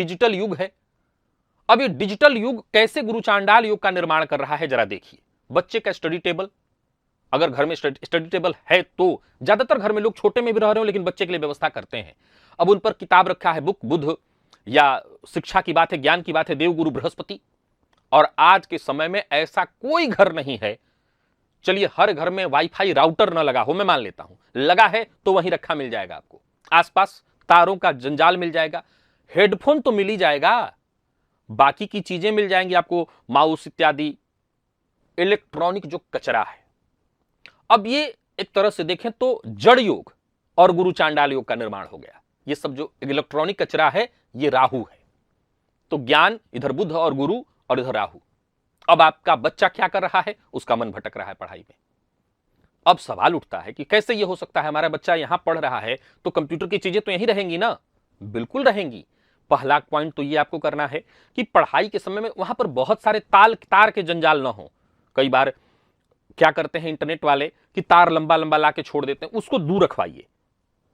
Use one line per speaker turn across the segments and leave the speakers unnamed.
Digital युग है। अब ये डिजिटल युग कैसे गुरु चांडाल युग का निर्माण कर रहा है जरा देखिए। बच्चे का स्टडी टेबल, अगर घर में स्टडी टेबल है तो ज्यादातर घर में लोग छोटे में भी रह रहे हो लेकिन बच्चे के लिए व्यवस्था करते हैं। अब उन पर किताब रखा है, बुक बुध या शिक्षा की बात है, ज्ञान की बात है, देवगुरु बृहस्पति। और आज के समय में ऐसा कोई घर नहीं है, चलिए हर घर में वाईफाई राउटर ना लगा हो, मैं मान लेता हूं, लगा है तो वहीं रखा मिल जाएगा आपको, आसपास तारों का जंजाल मिल जाएगा, हेडफोन तो मिल ही जाएगा, बाकी की चीजें मिल जाएंगी आपको, माउस इत्यादि, इलेक्ट्रॉनिक जो कचरा है। अब ये एक तरह से देखें तो जड़ योग और गुरु चांडाल योग का निर्माण हो गया। ये सब जो इलेक्ट्रॉनिक कचरा है ये राहु है। तो ज्ञान इधर बुध और गुरु और इधर राहु। अब आपका बच्चा क्या कर रहा है, उसका मन भटक रहा है पढ़ाई में। अब सवाल उठता है कि कैसे ये हो सकता है, हमारा बच्चा यहां पढ़ रहा है तो कंप्यूटर की चीजें तो यहीं रहेंगी ना। बिल्कुल रहेंगी। पहला पॉइंट तो ये आपको करना है कि पढ़ाई के समय में वहां पर बहुत सारे तार के जंजाल ना हो। कई बार क्या करते हैं इंटरनेट वाले कि तार लंबा लंबा ला के छोड़ देते हैं, उसको दूर रखवाइए।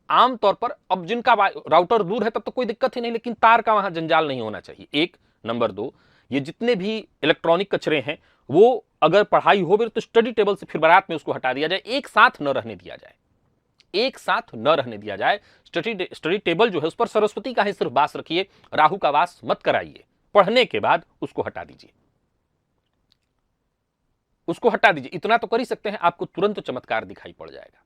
आमतौर पर अब जिनका राउटर दूर है तब तो कोई दिक्कत ही नहीं, लेकिन तार का वहां जंजाल नहीं होना चाहिए, एक। नंबर 2, ये जितने भी इलेक्ट्रॉनिक कचरे हैं वो अगर पढ़ाई हो भी तो स्टडी टेबल से फिर बारात में उसको हटा दिया जाए, एक साथ न रहने दिया जाए, एक साथ न रहने दिया जाए। स्टडी टेबल जो है उस पर सरस्वती का ही सिर्फ वास रखिए, राहु का वास मत कराइए। पढ़ने के बाद उसको हटा दीजिए, उसको हटा दीजिए। इतना तो कर ही सकते हैं, आपको तुरंत चमत्कार दिखाई पड़ जाएगा।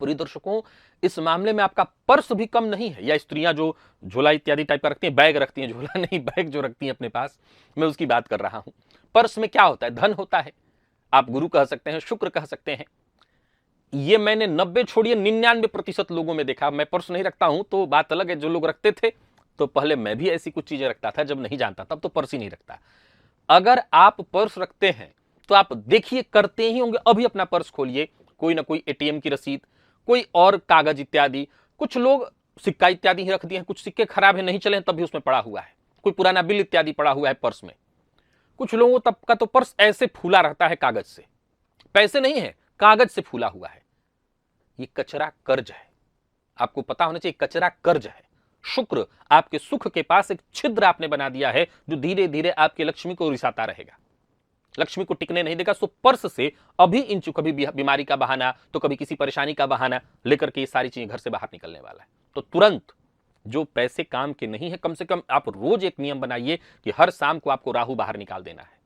पूरी दर्शकों, इस मामले में आपका पर्स भी कम नहीं है, या स्त्रियां जो झोला इत्यादि टाइप का रखती हैं, बैग रखती हैं, झोला नहीं बैग जो रखती हैं अपने पास, मैं उसकी बात कर रहा हूं। पर्स में क्या होता है, धन होता है। आप गुरु कह सकते हैं, शुक्र कह सकते हैं। ये मैंने 90 छोड़िए 99% लोगों में देखा। मैं पर्स नहीं रखता हूं तो बात अलग है, जो लोग रखते थे तो पहले मैं भी ऐसी कुछ चीजें रखता था, जब नहीं जानता तब तो पर्स ही नहीं रखता। अगर आप पर्स रखते हैं तो आप देखिए करते ही होंगे, अभी अपना पर्स खोलिए, कोई ना कोई एटीएम की रसीद, कोई और कागज इत्यादि, कुछ लोग सिक्का इत्यादि ही रख दिए हैं, कुछ सिक्के खराब है नहीं चले हैं तब भी उसमें पड़ा हुआ है, कोई पुराना बिल इत्यादि पड़ा हुआ है पर्स में। कुछ लोगों तब का तो पर्स ऐसे फूला रहता है कागज से, पैसे नहीं है, कागज से फूला हुआ है। ये कचरा कर्ज है, आपको पता होना चाहिए, कचरा कर्ज है। शुक्र आपके सुख के पास एक छिद्र आपने बना दिया है जो धीरे धीरे आपकी लक्ष्मी को रिसाता रहेगा, लक्ष्मी को टिकने नहीं देगा। सो पर्स से अभी इंचू, कभी बीमारी का बहाना तो कभी किसी परेशानी का बहाना लेकर के ये सारी चीजें घर से बाहर निकलने वाला है। तो तुरंत जो पैसे काम के नहीं है, कम से कम आप रोज एक नियम बनाइए कि हर शाम को आपको राहु बाहर निकाल देना है।